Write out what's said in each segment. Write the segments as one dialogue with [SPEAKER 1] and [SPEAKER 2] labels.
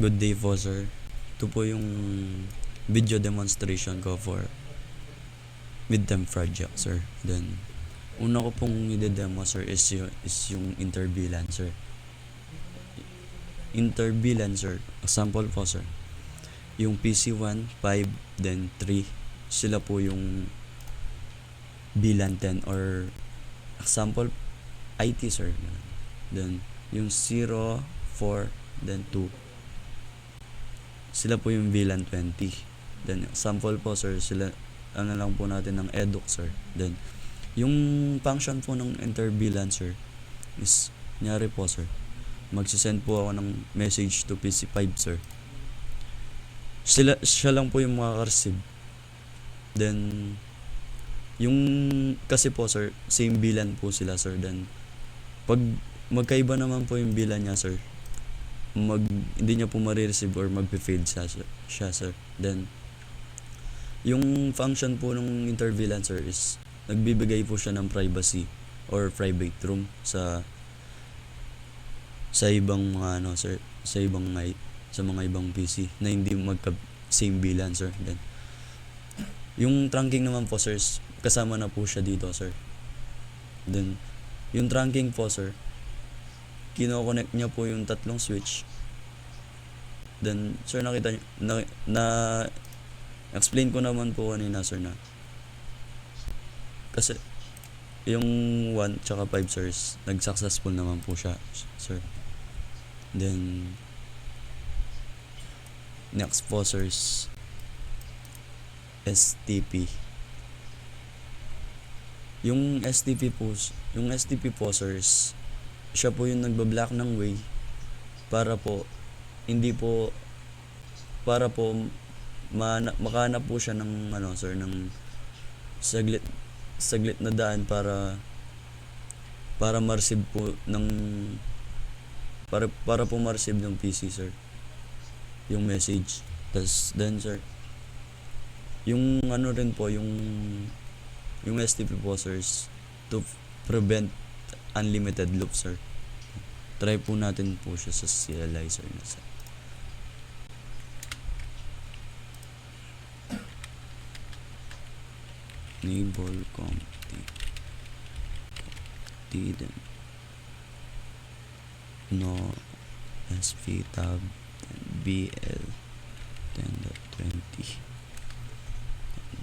[SPEAKER 1] Good day po, sir. Ito po yung video demonstration ko for midterm project, sir. Then, una ko pong i-demo, sir, is yung interbalancer. Interbalancer, example po, sir. Yung PC1, 5, then 3, sila po yung bilan 10 or example IT, sir. Then, yung 0, 4, then 2, sila po yung VLAN 20. Then, example po, sir, sila, ano lang po natin ng eduk, sir. Then, yung function po ng interbalancer is, nyari po, sir, magsisend po ako ng message to PC5, sir. Siya lang po yung makaka-receive. Then, yung, kasi po, sir, same VLAN po sila, sir. Then, pag magkaiba naman po yung VLAN niya, sir, hindi niya po ma-receive or magpe-fail siya, sir. Then, yung function po ng interbalancer is nagbibigay po siya ng privacy or private room sa ibang mga sir, sa mga ibang PC na hindi magka same VLAN, sir. Then, yung trunking naman po, sir, kasama na po siya dito, sir. Then, yung trunking po, sir, kino-connect niya po yung tatlong switch. Then, sir, nakita niyo, explain ko naman po kanina, sir, na kasi yung 1 tsaka 5, sir, nag-successful naman po siya, sir. Then, next po, sir, STP. Yung STP po, sir, siya po yung nagbablock ng way para po makahanap po siya ng sir, ng saglit na daan para ma-receive po ng para po ma-receive ng PC, sir, yung message. Then, sir, yung rin po, yung STP po, sir, to prevent unlimited loop, sir. Try po natin po siya sa CLI, sir. Enable then no SP tab BL 10.20.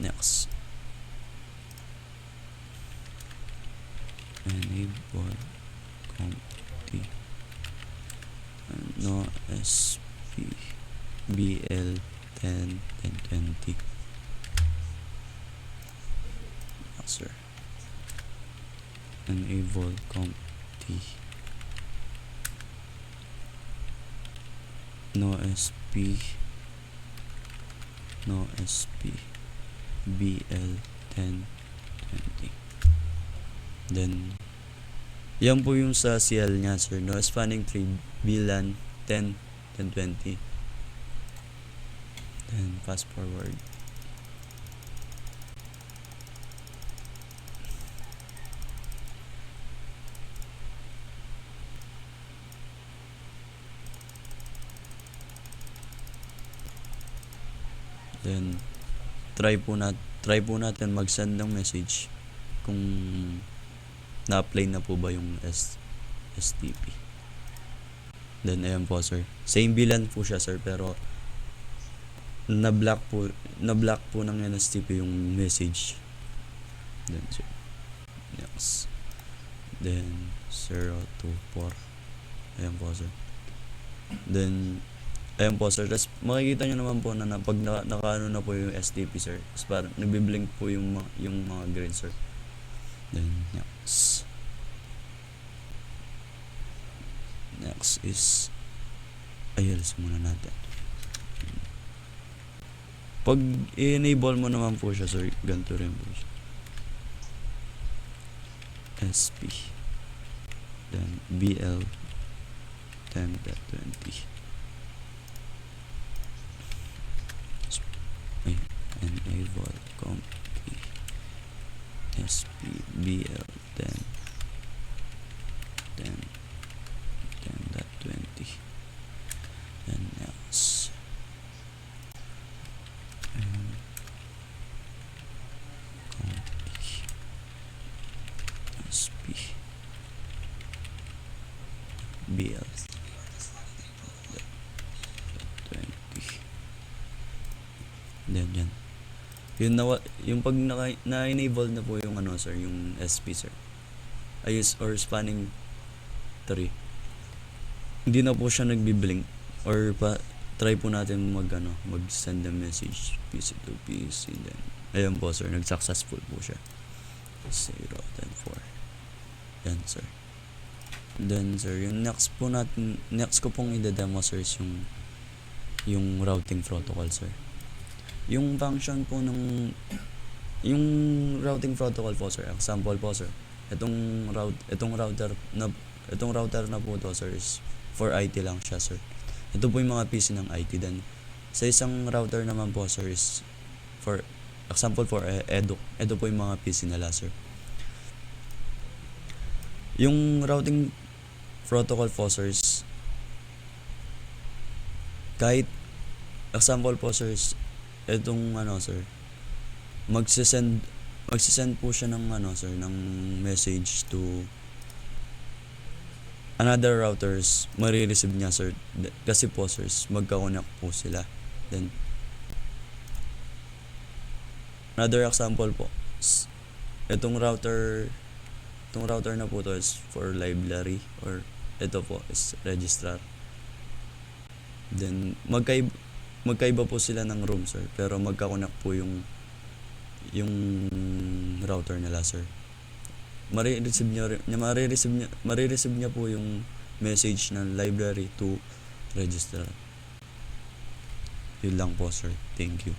[SPEAKER 1] Next, enable no SP BL 10.20. Sir, enable CompT no SP BL 10.20. Then, yan po yung sa CL nya, sir, no spanning tree VLAN 10.20. Then, fast forward. Then, try po natin mag-send ng message kung na-apply na po ba yung STP. Then, ayan po, sir. Same VLAN po siya, sir, pero na-block po ng STP yung message. Then, sir, next. Then, 024. Ayan po, sir. Then, ayan po, sir. Tapos makikita nyo naman po na pag nakaano na po yung STP, sir, tapos parang nagbiblink po yung mga green, sir. Then, next is ayos muna natin. Pag i-enable mo naman po siya, sir, ganito rin po siya. SP then BL 10.20. Enable CompT SP BL 10.20. And next, BLs 20. Then yan. Yung pag na-enable na po yung ano sir, yung SP sir. Ayos or spanning 3. Hindi na po siya nagbi-blink or try po natin mag-send a message PC to PC, then ayun po sir, nag-successful po siya. 0 then 4. Yan sir. Then sir, yung next ko pong i-demo sir is yung routing protocol sir. Yung function po yung routing protocol po sir, example po sir, itong router na po to sir is for IT lang siya sir. Ito po yung mga PC ng IT. Then sa isang router naman po sir is for example for Edu. Ito po yung mga PC nila sir. Yung routing protocol po sir is kahit example po sir is itong sir, magsisend po siya ng sir, ng message to another routers, marireceive niya sir, kasi po sir magka-connect po sila. Then another example po, itong router na po to is for library, or ito po is registrar. Then magkaiba po sila ng room sir, pero magka-connect po yung router nila sir. Marireceive niya po yung message ng library to registrar. Yun lang po sir. Thank you.